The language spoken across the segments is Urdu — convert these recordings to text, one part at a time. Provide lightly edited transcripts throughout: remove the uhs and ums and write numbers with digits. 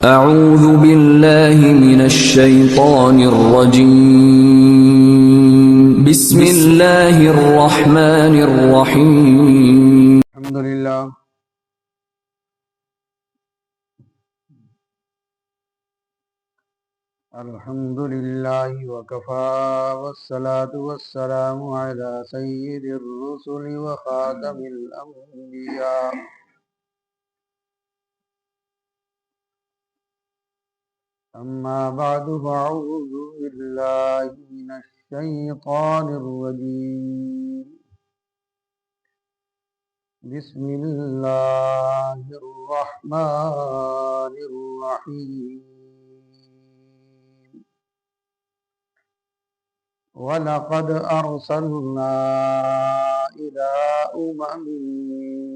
اعوذ باللہ من الشیطان الرجیم بسم اللہ الرحمن الرحیم الحمدللہ الحمدللہ وکفا والصلاة والسلام علی سید الرسل وخاتم الانبیاء اما بعد فاعوذ باللہ من الشیطان الرجیم بسم اللہ الرحمن الرحیم وَلَقَدْ أَرْسَلْنَا إِلَىٰ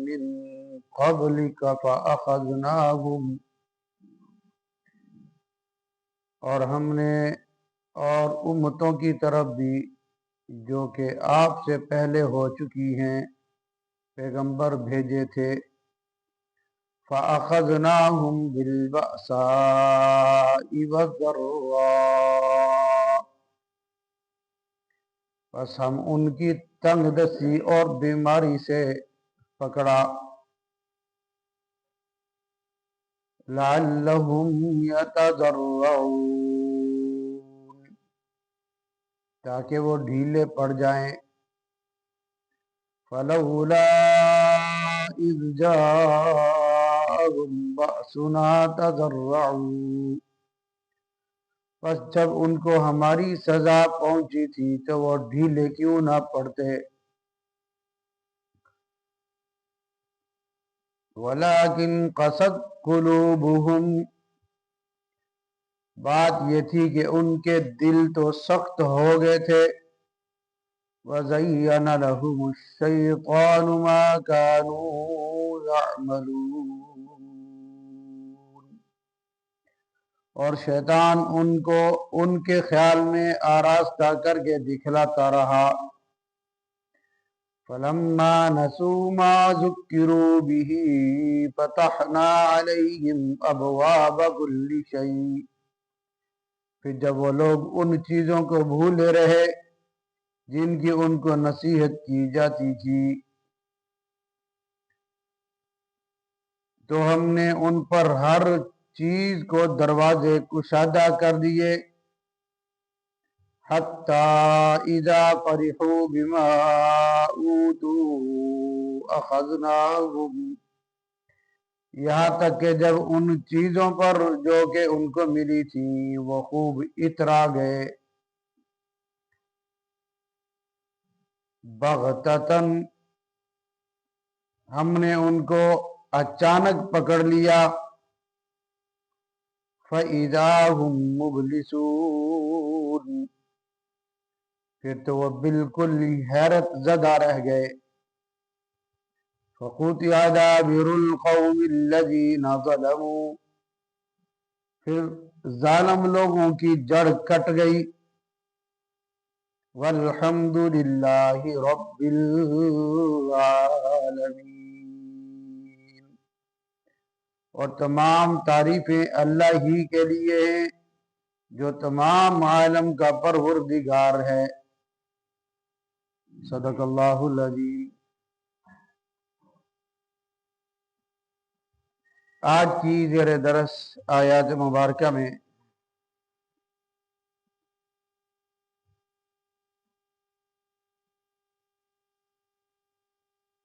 مِن قَبْلِكَ فَأَخَذْنَاهُمْ اور ہم نے اور امتوں کی طرف بھی جو کہ آپ سے پہلے ہو چکی ہیں پیغمبر بھیجے تھے فَأَخَذْنَاهُمْ بِالْبَأْسَاءِ وَالضَّرَّاءِ بس ہم ان کی تنگ دستی اور بیماری سے پکڑا لعلہم یتضرعون تاکہ وہ ڈھیلے پڑ جائیں فلولا اذ جاءہم بأسنا تضرعوا بس جب ان کو ہماری سزا پہنچی تھی تو وہ ڈھیلے کیوں نہ پڑتے ولیکن قست قلوبہم بات یہ تھی کہ ان کے دل تو سخت ہو گئے تھے وَزَيَّنَ لَهُمُ الشَّيْطَانُ مَا كَانُوا يَعْمَلُونَ اور شیطان ان کو ان کے خیال میں آراستہ کر کے دکھلاتا رہا فَلَمَّا نَسُوا مَا ذُكِّرُوا بِهِ فَتَحْنَا عَلَيْهِمْ أَبْوَابَ كُلِّ شَيْءٍ پھر جب وہ لوگ ان چیزوں کو بھولے رہے جن کی ان کو نصیحت کی جاتی تھی تو ہم نے ان پر ہر چیز کو دروازے کشادہ کر دیے حتی اذا فرحوا بما اوتوا اخذناہم یہاں تک کہ جب ان چیزوں پر جو کہ ان کو ملی تھی وہ خوب اترا گئے بغتتاً ہم نے ان کو اچانک پکڑ لیا فَإِذَا هُمْ مُبْلِسُونَ پھر تو وہ بالکل حیرت زدہ رہ گئے فَقُطِعَ دَابِرُ الْقَوْمِ الَّذِينَ ظَلَمُوا پھر ظالم لوگوں کی جڑ کٹ گئی وَالْحَمْدُ لِلَّهِ رَبِّ الْعَالَمِينَ اور تمام تعریفیں اللہ ہی کے لیے ہیں جو تمام عالم کا پروردگار ہے صدق اللہ العظیم آج کی زیر درس آیات مبارکہ میں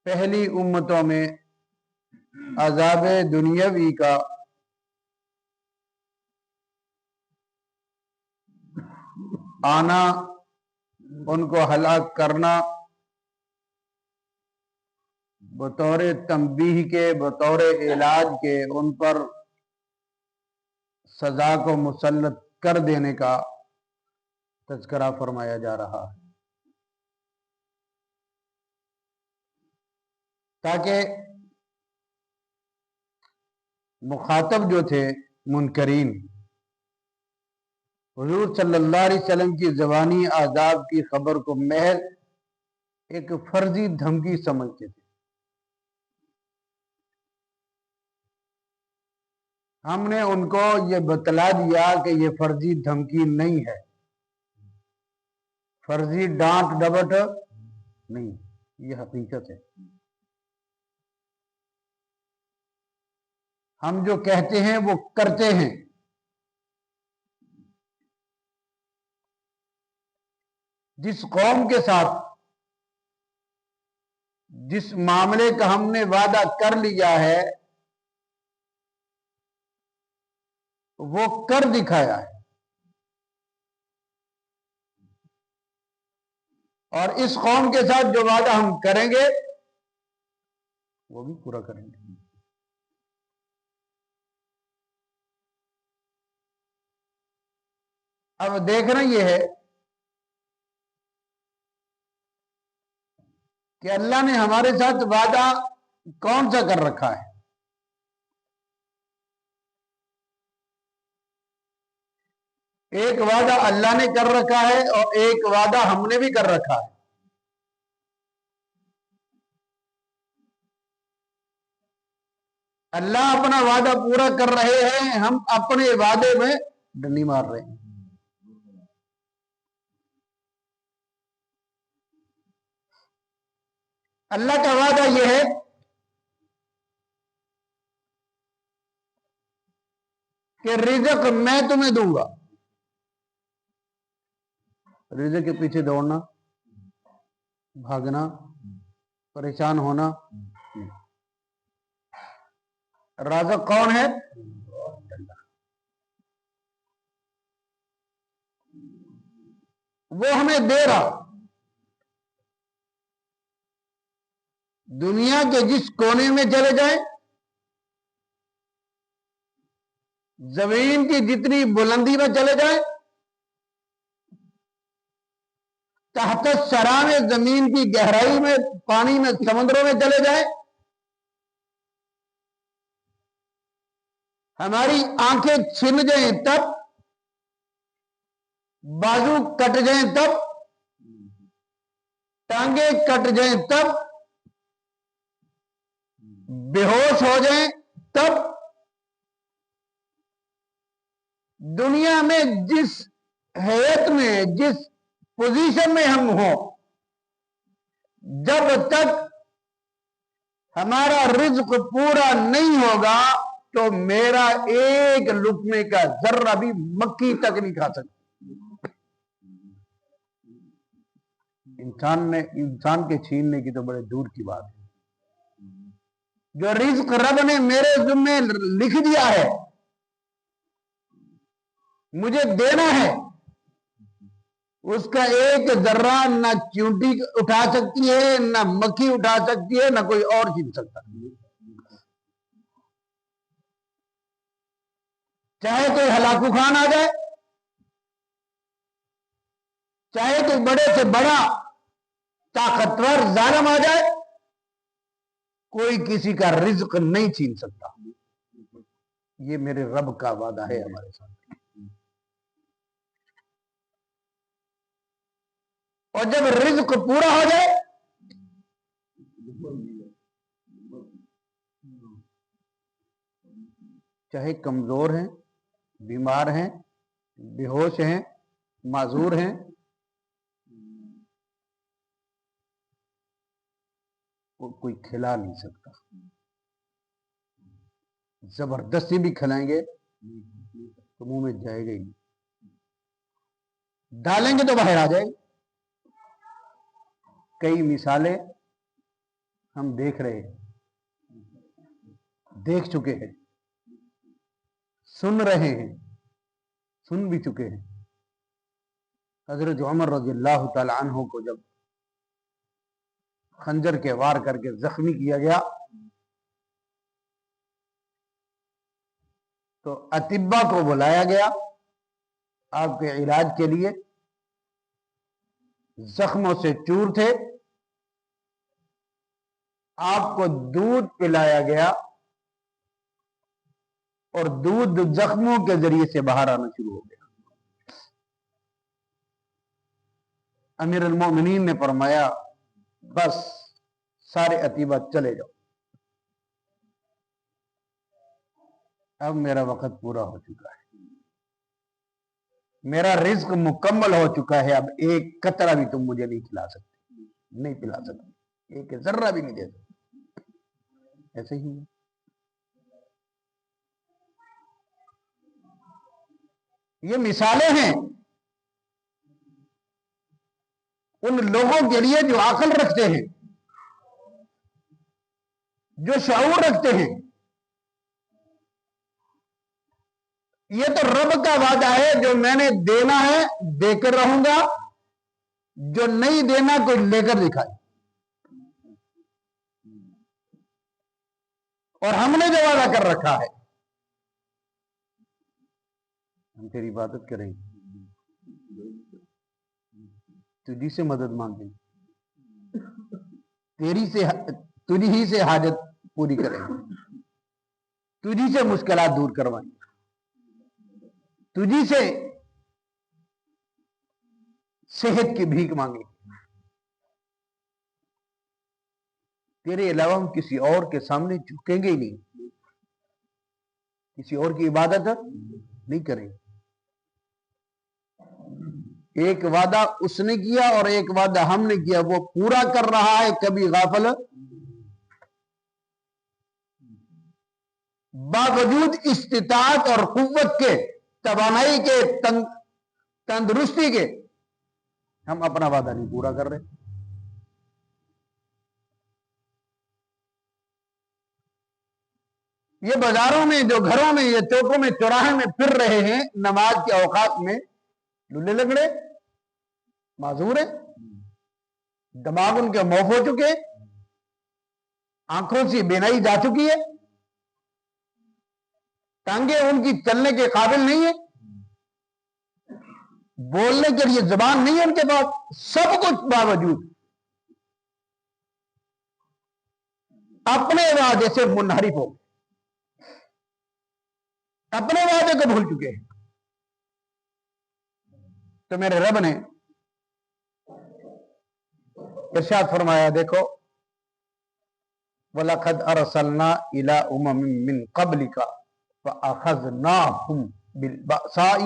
پہلی امتوں میں عذاب دنیاوی کا آنا ان کو ہلاک کرنا بطور تنبیہ کے بطور علاج کے ان پر سزا کو مسلط کر دینے کا تذکرہ فرمایا جا رہا ہے تاکہ مخاطب جو تھے منکرین حضور صلی اللہ علیہ وسلم کی زبانی عذاب کی خبر کو محض ایک فرضی دھمکی سمجھتے تھے ہم نے ان کو یہ بتلا دیا کہ یہ فرضی دھمکی نہیں ہے، فرضی ڈانٹ ڈپٹ نہیں، یہ حقیقت ہے۔ ہم جو کہتے ہیں وہ کرتے ہیں۔ جس قوم کے ساتھ جس معاملے کا ہم نے وعدہ کر لیا ہے وہ کر دکھایا ہے، اور اس قوم کے ساتھ جو وعدہ ہم کریں گے وہ بھی پورا کریں گے۔ اب دیکھنا یہ ہے کہ اللہ نے ہمارے ساتھ وعدہ کون سا کر رکھا ہے۔ ایک وعدہ اللہ نے کر رکھا ہے اور ایک وعدہ ہم نے بھی کر رکھا ہے۔ اللہ اپنا وعدہ پورا کر رہے ہیں، ہم اپنے وعدے میں ڈنڈی مار رہے ہیں۔ اللہ کا وعدہ یہ ہے کہ رزق میں تمہیں دوں گا۔ رزق کے پیچھے دوڑنا، بھاگنا، پریشان ہونا، رازق کون ہے؟ وہ ہمیں دے رہا۔ دنیا کے جس کونے میں چلے جائیں، زمین کی جتنی بلندی میں چلے جائیں، تحت الثری میں زمین کی گہرائی میں، پانی میں، سمندروں میں چلے جائیں، ہماری آنکھیں چھن جائیں تب، بازو کٹ جائیں تب، ٹانگیں کٹ جائیں تب، بے ہوش ہو جائیں تب، دنیا میں جس حیثیت میں، جس پوزیشن میں ہم ہوں، جب تک ہمارا رزق پورا نہیں ہوگا تو میرا ایک لقمے کا ذرہ بھی مکھی تک نہیں کھا سکتا۔ انسان کے چھیننے کی تو بڑے دور کی بات ہے۔ جو رزق رب نے میرے ذمے لکھ دیا ہے، مجھے دینا ہے، اس کا ایک ذرہ نہ چیونٹی اٹھا سکتی ہے، نہ مکھی اٹھا سکتی ہے، نہ کوئی اور چھین سکتا۔ چاہے کوئی ہلاکو خان آ جائے، چاہے کوئی بڑے سے بڑا طاقتور ظالم آ جائے، کوئی کسی کا رزق نہیں چھین سکتا۔ یہ میرے رب کا وعدہ ہے ہمارے ساتھ۔ اور جب رزق پورا ہو جائے چاہے کمزور ہیں، بیمار ہیں، بے ہوش ہیں، معذور ہیں، کوئی کھلا نہیں سکتا۔ زبردستی بھی کھلائیں گے تو منہ میں جائے گا ہی نہیں، ڈالیں گے تو باہر آ جائے گا۔ کئی مثالیں ہم دیکھ رہے ہیں، دیکھ چکے ہیں، سن رہے ہیں، سن بھی چکے ہیں۔ حضرت عمر رضی اللہ تعالی عنہ کو جب خنجر کے وار کر کے زخمی کیا گیا تو اطباء کو بلایا گیا آپ کے علاج کے لیے۔ زخموں سے چور تھے، آپ کو دودھ پلایا گیا اور دودھ زخموں کے ذریعے سے باہر آنا شروع ہو گیا۔ امیر المومنین نے فرمایا بس سارے اطباء چلے جاؤ۔ اب میرا وقت پورا ہو چکا ہے، میرا رزق مکمل ہو چکا ہے، اب ایک قطرہ بھی تم مجھے نہیں کھلا سکتے، نہیں پلا سکتے، ایک ذرہ بھی نہیں دے سکتے۔ ایسے ہی ہے۔ یہ مثالیں ہیں ان لوگوں کے لیے جو عقل رکھتے ہیں، جو شعور رکھتے ہیں۔ یہ تو رب کا وعدہ ہے، جو میں نے دینا ہے دے کر رہوں گا، جو نہیں دینا کوئی لے کر دکھائے۔ اور ہم نے جو وعدہ کر رکھا ہے، ہم تیری عبادت کریں گے، تجھی سے مدد مانگیں گے، تجھی ہی سے حاجت پوری کریں گے، تجھی سے مشکلات دور کروائیں گے، تجھی سے صحت کی بھیک مانگیں گے۔ تیرے علاوہ ہم کسی اور کے سامنے جھکیں گے ہی نہیں، کسی اور کی عبادت نہیں کریں گے۔ ایک وعدہ اس نے کیا اور ایک وعدہ ہم نے کیا، وہ پورا کر رہا ہے، کبھی غافل۔ باوجود استطاعت اور قوت کے، توانائی کے، تندرستی کے، ہم اپنا وعدہ نہیں پورا کر رہے۔ یہ بازاروں میں، جو گھروں میں، یہ چوکوں میں، چوراہے میں پھر رہے ہیں نماز کے اوقات میں، للے لگڑے، معذور ہیں، دماغ ان کے موف ہو چکے، آنکھوں سے بینائی جا چکی ہے، ٹانگیں ان کی چلنے کے قابل نہیں ہے، بولنے کے لیے زبان نہیں ہے ان کے پاس، سب کچھ باوجود اپنے وعدے سے منحرف ہو، اپنے وعدے کو بھول چکے ہیں۔ تو میرے رب نے ارشاد فرمایا، دیکھو وَلَقَدْ أَرْسَلْنَا إِلَىٰ أُمَمٍ مِّن قَبْلِكَ فَأَخَذْنَاهُمْ بِالْبَأْسَاءِ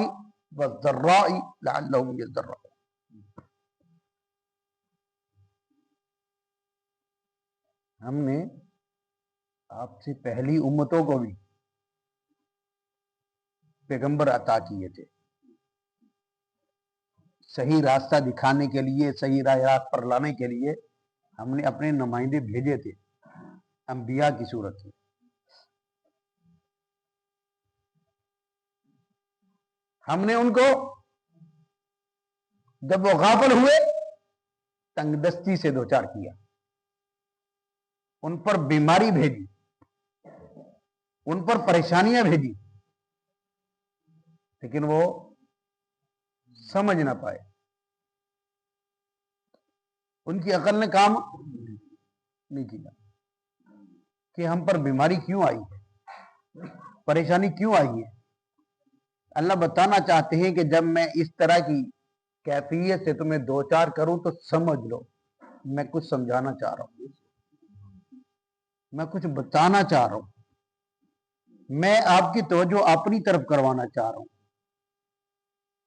وَالضَّرَّاءِ لَعَلَّهُمْ يَضَّرَّعُونَ۔ ہم نے آپ سے پہلی امتوں کو بھی پیغمبر عطا کیے تھے، صحیح راستہ دکھانے کے لیے، صحیح راست پر لانے کے لیے ہم نے اپنے نمائندے بھیجے تھے، انبیاء کی صورت میں۔ ہم نے ان کو جب وہ غافل ہوئے تنگ دستی سے دوچار کیا، ان پر بیماری بھیجی، ان پر پریشانیاں بھیجی، لیکن وہ سمجھ نہ پائے، ان کی عقل نے کام نہیں کیا کہ ہم پر بیماری کیوں آئی ہے، پریشانی کیوں آئی ہے۔ اللہ بتانا چاہتے ہیں کہ جب میں اس طرح کی کیفیت سے تمہیں دوچار کروں تو سمجھ لو میں کچھ سمجھانا چاہ رہا ہوں، میں کچھ بتانا چاہ رہا ہوں، میں آپ کی توجہ اپنی طرف کروانا چاہ رہا ہوں،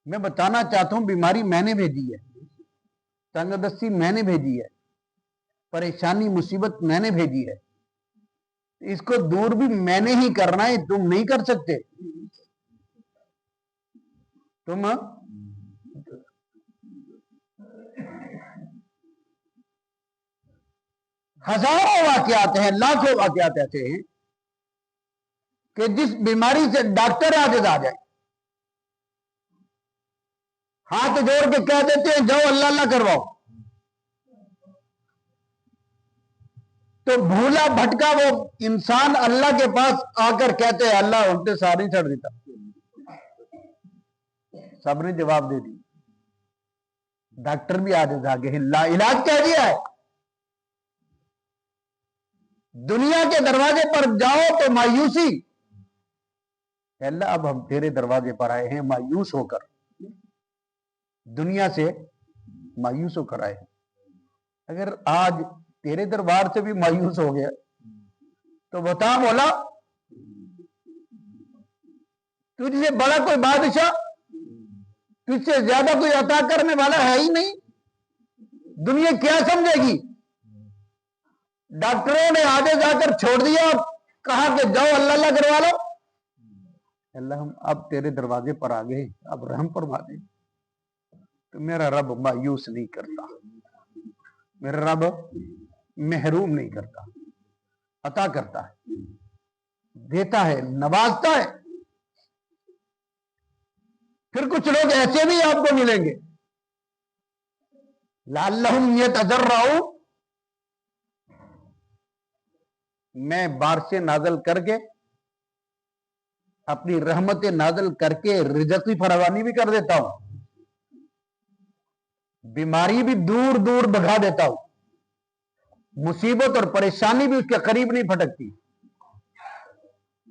میں بتانا چاہتا ہوں بیماری میں نے بھیجی ہے، تنگ دستی میں نے بھیجی ہے، پریشانی مصیبت میں نے بھیجی ہے، اس کو دور بھی میں نے ہی کرنا ہے، تم نہیں کر سکتے۔ تم ہزاروں واقعات ہیں، لاکھوں واقعات ایسے ہیں کہ جس بیماری سے ڈاکٹر عاجز آ جائے، ہاتھ جوڑ کے کہہ دیتے ہیں جاؤ اللہ اللہ کرواؤ، تو بھولا بھٹکا وہ انسان اللہ کے پاس آ کر کہتے ہیں اللہ الٹے ساری چھڑ دیتا، سب نے جواب دے دی، ڈاکٹر بھی عاجز آ گئے، علاج کہہ دیا ہے۔ دنیا کے دروازے پر جاؤ تو مایوسی، اللہ اب ہم تیرے دروازے پر آئے ہیں مایوس ہو کر، دنیا سے مایوس ہو کر آئے ہیں۔ اگر آج تیرے دربار سے بھی مایوس ہو گیا تو بتا مولا تجھ سے بڑا کوئی بادشاہ، تجھ سے زیادہ کوئی عطا کرنے والا ہے ہی نہیں، دنیا کیا سمجھے گی؟ ڈاکٹروں نے آگے جا کر چھوڑ دیا اور کہا کہ جاؤ اللہ اللہ کروا لو۔ اللہ ہم اب تیرے دروازے پر آ گئے، اب رحم فرما دے۔ تو میرا رب مایوس نہیں کرتا، میرا رب محروم نہیں کرتا، عطا کرتا ہے، دیتا ہے، نوازتا ہے۔ پھر کچھ لوگ ایسے بھی آپ کو ملیں گے، لعلہم یتضرعون، میں بارشیں نازل کر کے، اپنی رحمتیں نازل کر کے رزق کی فراوانی بھی کر دیتا ہوں، بیماری بھی دور دور بھگا دیتا ہوں، مصیبت اور پریشانی بھی اس کے قریب نہیں پھٹکتی،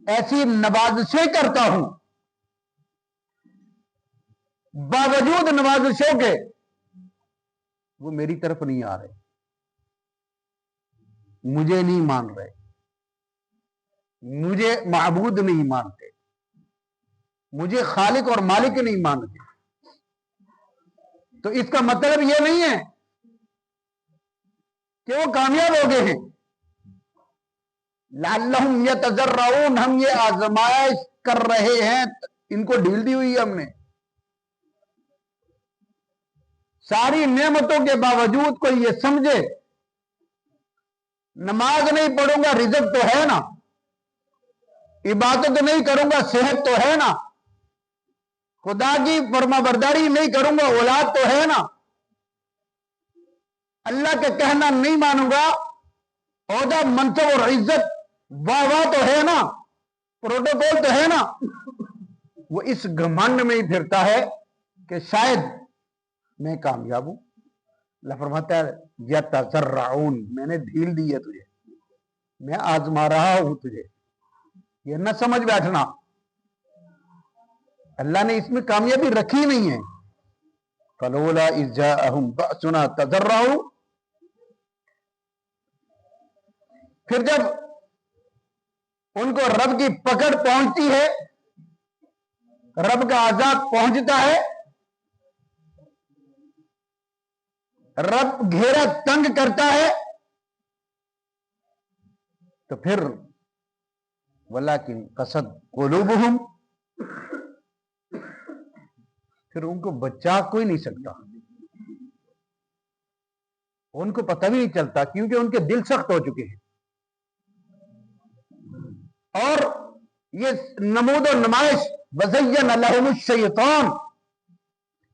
ایسی نوازشیں کرتا ہوں، باوجود نوازشوں کے وہ میری طرف نہیں آ رہے، مجھے نہیں مان رہے، مجھے معبود نہیں مانتے، مجھے خالق اور مالک نہیں مانتے۔ تو اس کا مطلب یہ نہیں ہے کہ وہ کامیاب ہو گئے ہیں۔ لعلہم یتضرعون، ہم یہ آزمائش کر رہے ہیں، ان کو ڈھیل دی ہوئی ہے ہم نے، ساری نعمتوں کے باوجود کوئی یہ سمجھے نماز نہیں پڑھوں گا رزق تو ہے نا، عبادت نہیں کروں گا صحت تو ہے نا، خدا کی فرما برداری نہیں کروں گا اولاد تو ہے نا، اللہ کا کہنا نہیں مانوں گا عہدہ منصب اور عزت واہ واہ تو ہے نا، پروٹوکول تو ہے نا، وہ اس گھمنڈ میں ہی پھرتا ہے کہ شاید میں کامیاب ہوں۔ اللہ فرماتا ہے یتضرعون، میں نے ڈھیل دی ہے تجھے، میں آزما رہا ہوں تجھے، یہ نہ سمجھ بیٹھنا، اللہ نے اس میں کامیابی رکھی نہیں ہے۔ فلولا اذ جاءہم بأسنا تضرعوا، پھر جب ان کو رب کی پکڑ پہنچتی ہے، رب کا عذاب پہنچتا ہے، رب گھیرا تنگ کرتا ہے، تو پھر ولیکن قست قلوبہم، پھر ان کو بچا کوئی نہیں سکتا، ان کو پتہ بھی نہیں چلتا کیونکہ ان کے دل سخت ہو چکے ہیں۔ اور یہ نمود و نمائش وزین لہم الشیطان،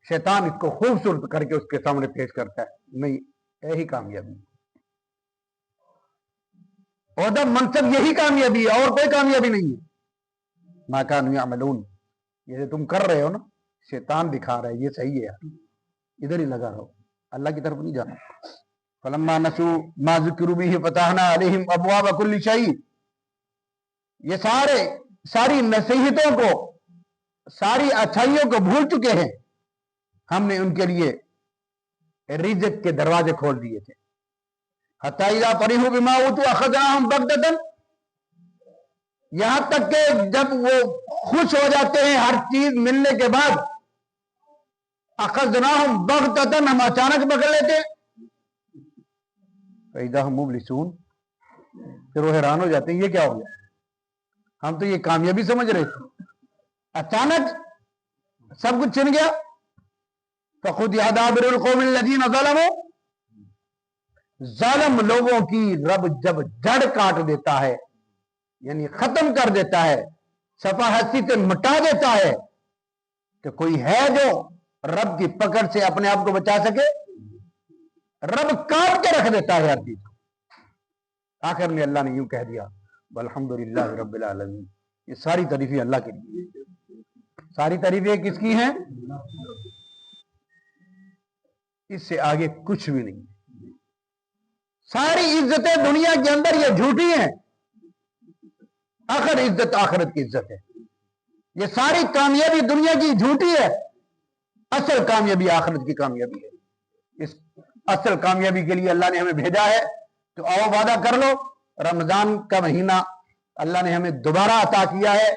شیطان اس کو خوبصورت کر کے اس کے سامنے پیش کرتا ہے، نہیں یہی کامیابی، عہدہ منصب یہی کامیابی ہے، اور کوئی کامیابی نہیں ہے۔ ما کانوا یعملون، یہ جو تم کر رہے ہو نا، شیطان دکھا رہا ہے یہ صحیح ہے یار، ادھر ہی لگا رہو، اللہ کی طرف نہیں جانا۔ فلما نسوا ما ذکروا به فتحنا علیہم ابواب کل شیء، یہ ساری نصیحتوں کو، ساری اچھائیوں کو بھول چکے ہیں، ہم نے ان کے لیے رزق کے دروازے کھول دیے تھے۔ حتی اذا فرحوا بما اوتوا اخذناهم بغتۃ، یہاں تک کہ جب وہ خوش ہو جاتے ہیں ہر چیز ملنے کے بعد، اخذناهم بغتۃ، ہم اچانک پکڑ لیتے ہیں، فاذا هم مبلسون، پھر وہ حیران ہو جاتے ہیں یہ کیا ہو گیا، ہم تو یہ کامیابی سمجھ رہے تھے، اچانک سب کچھ چھن گیا۔ فَقُطِعَ دَابِرُ الْقَوْمِ الَّذِينَ ظَلَمُوا، ظالم لوگوں کی رب جب جڑ کاٹ دیتا ہے، یعنی ختم کر دیتا ہے، صفحہ ہستی سے مٹا دیتا ہے، تو کوئی ہے جو رب کی پکڑ سے اپنے آپ کو بچا سکے؟ رب کاٹ کے رکھ دیتا ہے ہر چیز کو۔ آخر میں اللہ نے یوں کہہ دیا والحمدللہ رب العالمین، یہ ساری تعریفیں اللہ کے لیے، ساری تعریفیں کس کی ہیں؟ اس سے آگے کچھ بھی نہیں، ساری عزتیں دنیا کے اندر یہ جھوٹی ہیں، آخر عزت آخرت کی عزت ہے، یہ ساری کامیابی دنیا کی جھوٹی ہے، اصل کامیابی آخرت کی کامیابی ہے۔ اس اصل کامیابی کے لیے اللہ نے ہمیں بھیجا ہے، تو آؤ وعدہ کر لو، رمضان کا مہینہ اللہ نے ہمیں دوبارہ عطا کیا ہے،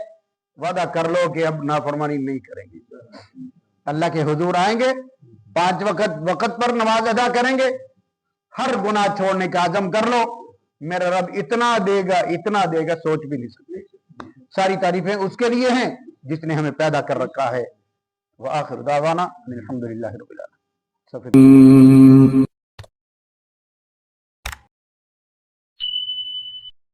وعدہ کر لو کہ اب نافرمانی نہیں کریں گے. اللہ کے حضور آئیں گے, 5 وقت پر نماز ادا کریں گے, ہر گناہ چھوڑنے کا عزم کر لو, میرا رب اتنا دے گا سوچ بھی نہیں سکتے. ساری تعریفیں اس کے لیے ہیں جس نے ہمیں پیدا کر رکھا ہے. وآخر دعوانا الحمدللہ رب العالمین.